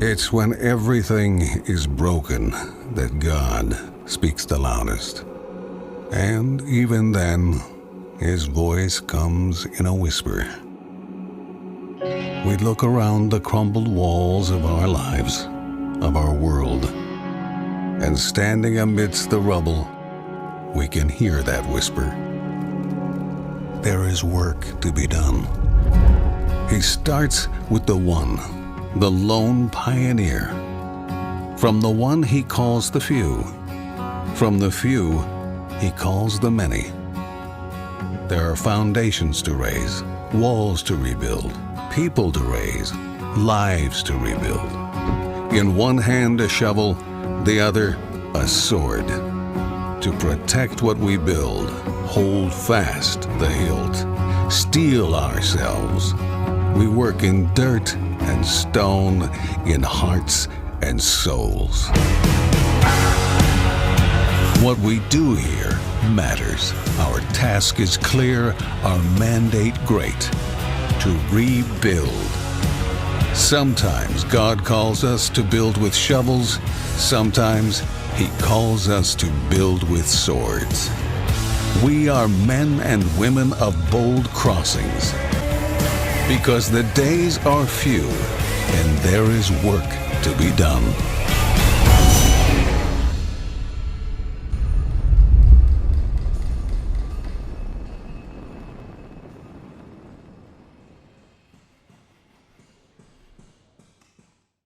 It's when everything is broken that God speaks the loudest. And even then, His voice comes in a whisper. We look around the crumbled walls of our lives, of our world, and standing amidst the rubble, we can hear that whisper. There is work to be done. He starts with the one, the lone pioneer. From the one He calls the few. From the few, He calls the many. There are foundations to raise, walls to rebuild, people to raise, lives to rebuild. In one hand a shovel, the other a sword. To protect what we build, hold fast the hilt, steel ourselves. We work in dirt and stone, in hearts and souls. What we do here matters. Our task is clear, our mandate great: to rebuild. Sometimes God calls us to build with shovels, sometimes He calls us to build with swords. We are men and women of bold crossings, because the days are few and there is work to be done.